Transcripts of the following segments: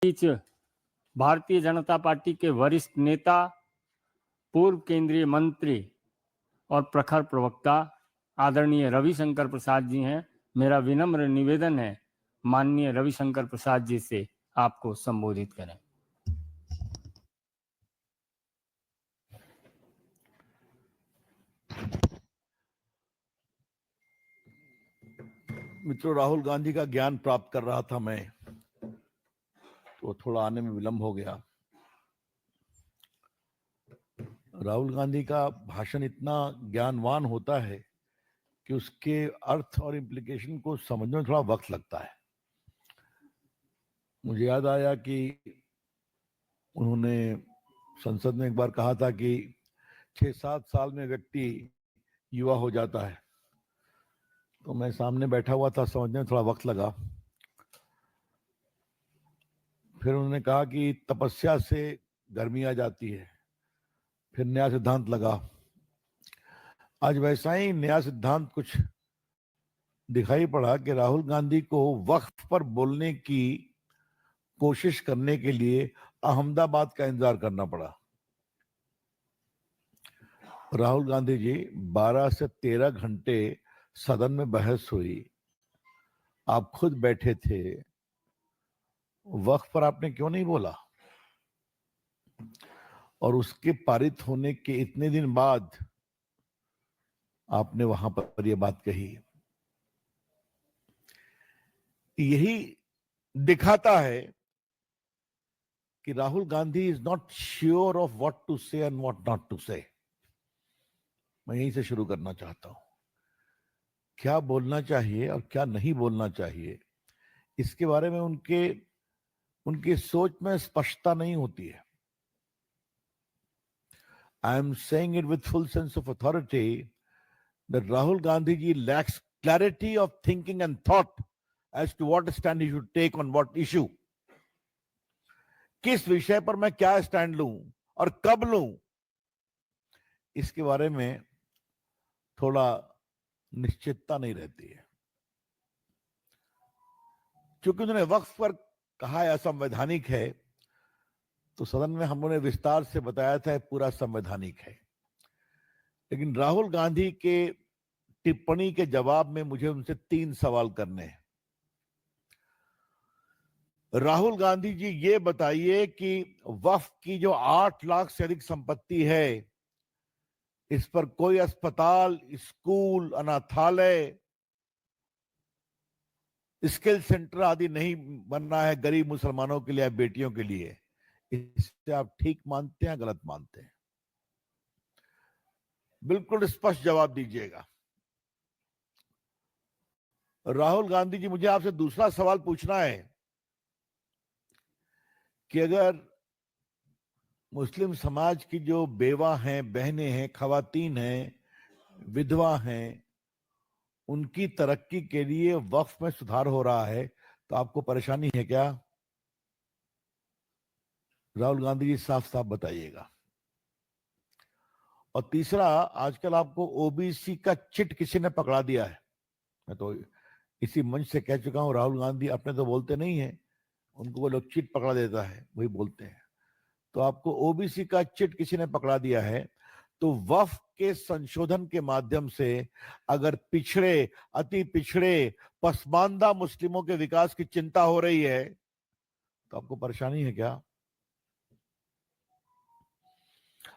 बीच Bharatiya Janata party के वरिष्ठ नेता, पूर्व केंद्रीय मंत्री और प्रखर प्रवक्ता आदरणीय रविशंकर प्रसाद जी हैं। मेरा विनम्र निवेदन है माननीय रविशंकर प्रसाद जी से आपको संबोधित करें। मित्रों, राहुल गांधी का ज्ञान प्राप्त कर रहा था मैं, तो थोड़ा आने में विलंब हो गया। राहुल गांधी का भाषण इतना ज्ञानवान होता है कि उसके अर्थ और इम्प्लीकेशन को समझने में थोड़ा वक्त लगता है। मुझे याद आया कि उन्होंने संसद में एक बार कहा था कि 6-7 साल में व्यक्ति युवा हो जाता है। तो मैं सामने बैठा हुआ था, समझने में थोड़ा वक्त लगा। फिर उन्होंने कहा कि तपस्या से गर्मी आ जाती है। फिर नया सिद्धांत लगा। आज वैसा ही नया सिद्धांत कुछ दिखाई पड़ा कि राहुल गांधी को वक्त पर बोलने की कोशिश करने के लिए अहमदाबाद का इंतजार करना पड़ा। राहुल गांधी जी 12 से 13 घंटे सदन में बहस हुई। आप खुद बैठे थे, वक्त पर आपने क्यों नहीं बोला? और उसके पारित होने के इतने दिन बाद आपने वहां पर यह बात कही। यही दिखाता है कि Rahul Gandhi is not sure of what to say and what not to say. मैं यहीं से शुरू करना चाहता हूं। क्या बोलना चाहिए और क्या नहीं बोलना चाहिए, इसके बारे में उनकी सोच में स्पष्टता नहीं होती है। I am saying it with full sense of authority that Rahul Gandhi ji lacks clarity of thinking and thought as to what stand he should take on what issue. किस विषय पर मैं क्या स्टैंड लूं और कब लूं, इसके बारे में थोड़ा निश्चितता नहीं रहती है। क्योंकि उन्होंने वक्फ पर कहा है असंवैधानिक है, तो सदन में हम लोगों ने विस्तार से बताया था पूरा संवैधानिक है। लेकिन राहुल गांधी के टिप्पणी के जवाब में मुझे उनसे 3 सवाल करने हैं। राहुल गांधी जी, ये बताइए कि वक्फ की जो 8 लाख से अधिक संपत्ति है, इस पर कोई अस्पताल, स्कूल, अनाथालय, स्किल सेंटर आदि नहीं बनना है गरीब मुसलमानों के लिए, बेटियों के लिए। इससे आप ठीक मानते हैं, गलत मानते हैं? बिल्कुल स्पष्ट जवाब दीजिएगा। राहुल गांधी जी, मुझे आपसे दूसरा सवाल पूछना है कि अगर मुस्लिम समाज की जो बेवा हैं, बहनें हैं, खवातीन हैं, विधवा हैं, उनकी तरक्की के लिए वक्फ में सुधार हो रहा है, तो आपको परेशानी है क्या? राहुल गांधी जी, साफ साफ बताइएगा। और तीसरा, आजकल आपको ओबीसी का चिट किसी ने पकड़ा दिया है। मैं तो इसी मंच से कह चुका हूं, राहुल गांधी अपने तो बोलते नहीं है, उनको वो लोग चिट पकड़ा देता है, वही बोलते हैं। तो आपको ओबीसी का चिट किसी ने पकड़ा दिया है, तो वक्फ के संशोधन के माध्यम से अगर पिछड़े, अति पिछड़े, पसमानदा मुस्लिमों के विकास की चिंता हो रही है, तो आपको परेशानी है क्या?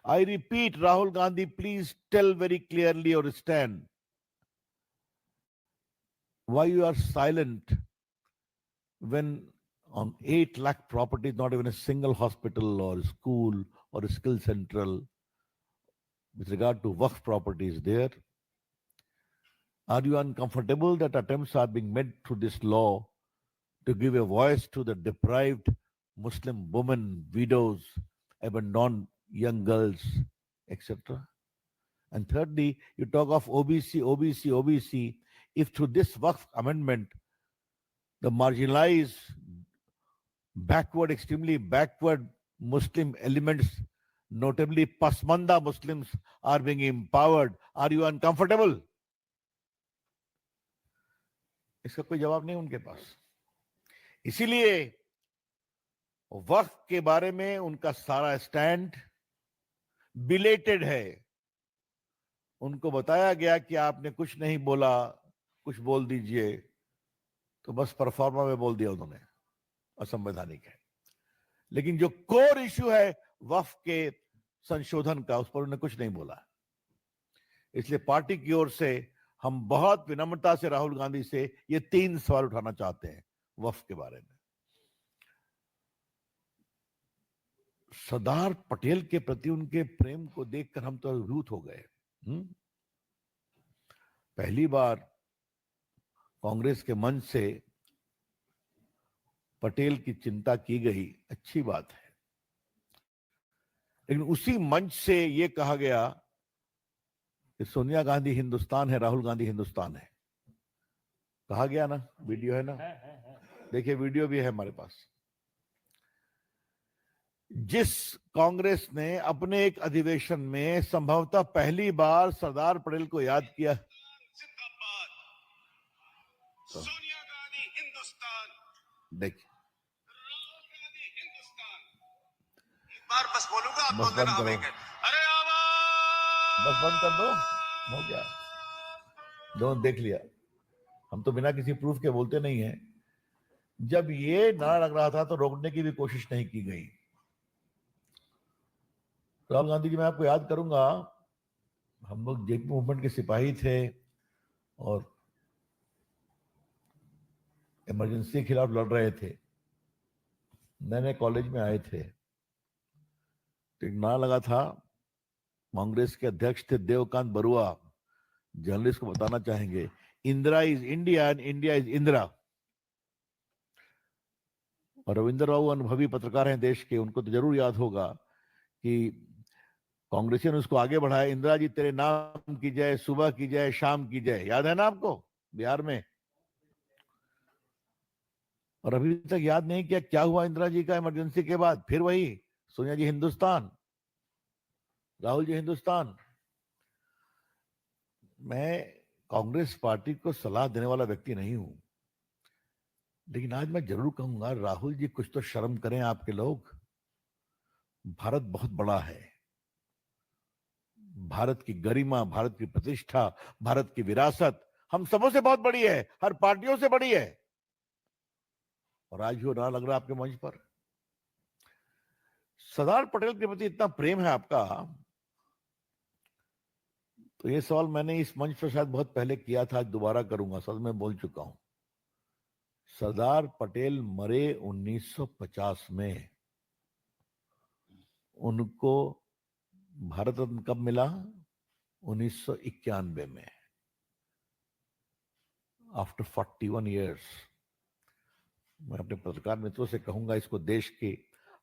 I repeat, Rahul Gandhi, please tell very clearly or stand why you are silent when on 8 lakh properties, not even a single hospital or school or a skill central with regard to Waqf properties there. Are you uncomfortable that attempts are being made through this law to give a voice to the deprived Muslim women, widows, abandoned young girls, etc.? And thirdly, you talk of OBC, OBC, OBC. If through this Waqf amendment, the marginalized, backward, extremely backward Muslim elements, notably Pasmanda Muslims, are being empowered, are you uncomfortable? इसका कोई जवाब नहीं उनके पास। इसीलिए वक्फ के बारे में उनका सारा स्टैंड बिलेटेड है। उनको बताया गया कि आपने कुछ नहीं बोला, कुछ बोल दीजिए, तो बस परफॉर्मा में बोल दिया उन्होंने, असंवैधानिक है। लेकिन जो कोर इश्यू है वक्फ के संशोधन का, उस पर उन्होंने कुछ नहीं बोला। इसलिए पार्टी की ओर से हम बहुत विनम्रता से राहुल गांधी से ये 3 सवाल उठाना चाहते हैं वक्फ के बारे में। सरदार पटेल के प्रति उनके प्रेम को देखकर हम तो अभिभूत हो गए। पहली बार कांग्रेस के मंच से पटेल की चिंता की गई, अच्छी बात है, लेकिन उसी मंच से यह कहा गया कि सोनिया गांधी हिंदुस्तान है, राहुल गांधी हिंदुस्तान है। कहा गया ना, वीडियो है ना, देखिए वीडियो भी है हमारे पास। जिस कांग्रेस ने अपने एक अधिवेशन में संभवतः पहली बार सरदार पटेल को याद किया, सोनिया गांधी हिंदुस्तान, देखिए एक बार बस बोलूंगा, आप बस बोल देना बंद करो। हमें। अरे आवाज, बस बंद कर दो, हो गया, दोनों देख लिया। हम तो बिना किसी प्रूफ के बोलते नहीं है। जब ये नारा लग रहा था तो रोकने की भी कोशिश नहीं की गई। राहुल गांधी जी, मैं आपको याद करूंगा, हम लोग जेपी मूवमेंट के सिपाही थे और इमरजेंसी के खिलाफ लड़ रहे थे, नए नए कॉलेज में आए थे, तो एक नारा लगा था, कांग्रेस के अध्यक्ष थे देवकांत बरुआ, जर्नलिस्ट को बताना चाहेंगे, Indira is India and India is Indira. और रविंद्र राव अनुभवी पत्रकार हैं देश के, उनको तो जरूर याद होगा कि कांग्रेसियों ने उसको आगे बढ़ाया, इंदिरा जी तेरे नाम की जय, सुबह की जय, शाम की जय। याद है ना आपको, बिहार में। और अभी तक याद नहीं किया क्या हुआ इंदिरा जी का इमरजेंसी के बाद। फिर वही सोनिया जी हिंदुस्तान, राहुल जी हिंदुस्तान। मैं कांग्रेस पार्टी को सलाह देने वाला व्यक्ति नहीं हूं, लेकिन आज मैं जरूर कहूंगा, राहुल जी कुछ तो शर्म करें आपके लोग। भारत बहुत बड़ा है, भारत की गरिमा, भारत की प्रतिष्ठा, भारत की विरासत हम सबों से बहुत बड़ी है, हर पार्टियों से बड़ी है। और आज वो नारा लग रहा है आपके मंच पर। सरदार पटेल के प्रति इतना प्रेम है आपका, तो ये सवाल मैंने इस मंच पर शायद बहुत पहले किया था, आज दोबारा करूंगा, सर मैं बोल चुका हूं। सरदार पटेल मरे 1950 में, उनको भारत रत्न कब मिला? 1991 में, आफ्टर 41 इयर्स। मैं अपने पत्रकार मित्रों से कहूंगा, इसको देश की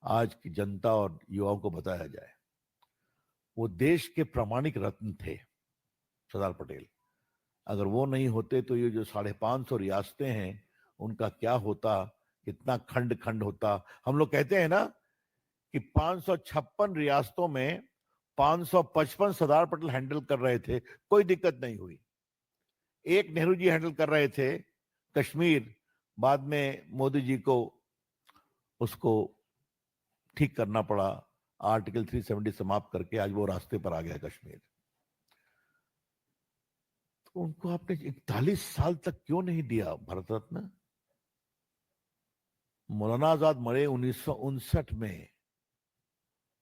आज की जनता और युवाओं को बताया जाए। वो देश के प्रामाणिक रत्न थे सरदार पटेल। अगर वो नहीं होते तो ये जो 550 रियासतें हैं उनका क्या होता, कितना खंड खंड होता। हम लोग कहते हैं ना कि 556 रियासतों में 555 सरदार पटेल हैंडल कर रहे थे, कोई दिक्कत नहीं हुई। एक नेहरू जी हैंडल कर रहे थे कश्मीर, बाद में मोदी जी को उसको ठीक करना पड़ा, आर्टिकल 370 समाप्त करके आज वो रास्ते पर आ गया कश्मीर। तो उनको आपने 41 साल तक क्यों नहीं दिया भारत रत्न? मौलाना आजाद मरे 1959 में,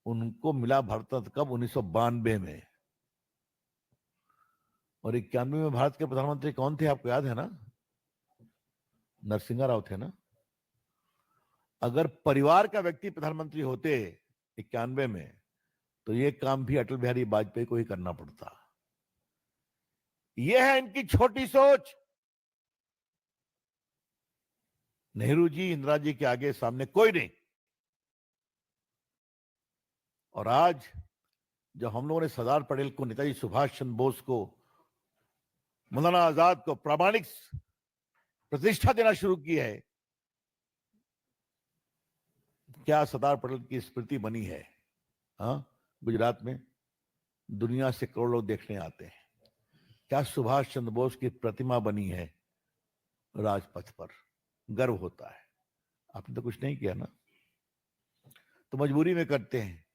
उनको मिला भारत रत्न कब? 1992 में। और 91 में भारत के प्रधानमंत्री कौन थे आपको याद है ना? नरसिंहा राव थे ना। अगर परिवार का व्यक्ति प्रधानमंत्री होते 91 में, तो ये काम भी अटल बिहारी वाजपेयी को ही करना पड़ता। यह है इनकी छोटी सोच। नेहरू जी, इंदिरा जी के आगे सामने कोई नहीं। और आज जब हम लोगों ने सरदार पटेल को, नेताजी सुभाष चंद्र बोस को, मौलाना आजाद को प्रामाणिक प्रतिष्ठा देना शुरू की है, क्या सरदार पटेल की स्मृति बनी है? हाँ, गुजरात में दुनिया से करोड़ लोग देखने आते हैं। क्या सुभाष चंद्र बोस की प्रतिमा बनी है राजपथ पर? गर्व होता है। आपने तो कुछ नहीं किया ना। तो मजबूरी में करते हैं,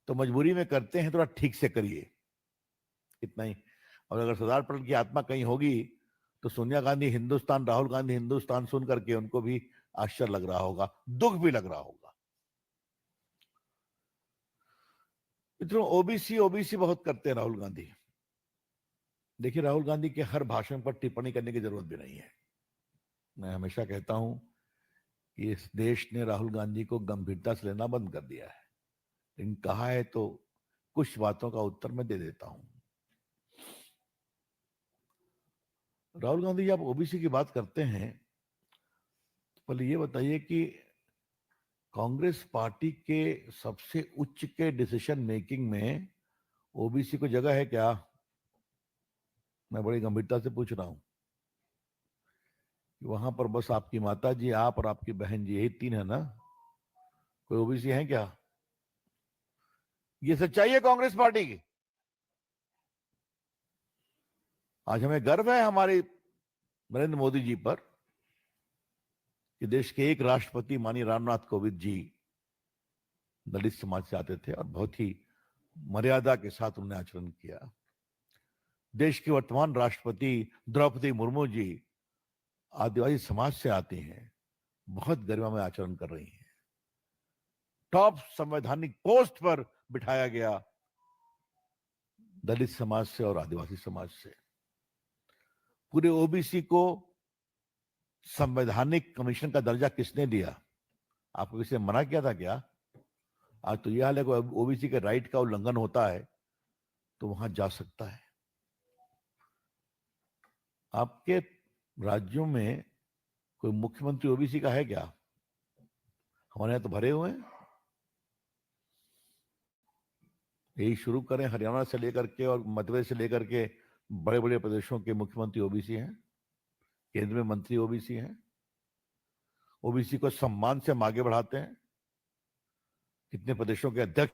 तो मजबूरी में करते हैं, थोड़ा ठीक से करिए, इतना ही। और अगर सरदार पटेल की आत्मा कहीं होगी तो सोनिया गांधी हिंदुस्तान, राहुल गांधी हिंदुस्तान सुन करके उनको भी आश्चर्य लग रहा होगा, दुख भी लग रहा होगा। मित्रों, ओबीसी ओबीसी बहुत करते हैं राहुल गांधी। देखिए, राहुल गांधी के हर भाषण पर टिप्पणी करने की जरूरत भी नहीं है। मैं हमेशा कहता हूं कि इस देश ने राहुल गांधी को गंभीरता से लेना बंद कर दिया है, लेकिन कहा है तो कुछ बातों का उत्तर मैं दे देता हूं। राहुल गांधी, आप ओबीसी की बात करते हैं, तो पहले ये बताइए कि कांग्रेस पार्टी के सबसे उच्च के डिसीजन मेकिंग में ओबीसी को जगह है क्या? मैं बड़ी गंभीरता से पूछ रहा हूं। वहां पर बस आपकी माता जी, आप और आपकी बहन जी, यही तीन है ना? कोई ओबीसी है क्या? ये सच्चाई है कांग्रेस पार्टी की। आज हमें गर्व है हमारे नरेंद्र मोदी जी पर कि देश के एक राष्ट्रपति माननीय रामनाथ कोविंद जी दलित समाज से आते थे और बहुत ही मर्यादा के साथ उन्होंने आचरण किया। देश के वर्तमान राष्ट्रपति द्रौपदी मुर्मू जी आदिवासी समाज से आती हैं, बहुत गरिमा में आचरण कर रही हैं। टॉप संवैधानिक पोस्ट पर बिठाया गया दलित समाज से और आदिवासी समाज से। पूरे ओबीसी को संवैधानिक कमीशन का दर्जा किसने दिया? आपको किसी ने मना किया था क्या? आज तो यह हाल है, ओबीसी के राइट का उल्लंघन होता है तो वहां जा सकता है। आपके राज्यों में कोई मुख्यमंत्री ओबीसी का है क्या? हमारे यहां तो भरे हुए हैं। यही शुरू करें, हरियाणा से लेकर के और मध्य प्रदेश से लेकर के बड़े बड़े प्रदेशों के मुख्यमंत्री ओबीसी हैं, केंद्र में मंत्री ओबीसी हैं। ओबीसी को सम्मान से हम आगे बढ़ाते हैं। कितने प्रदेशों के अध्यक्ष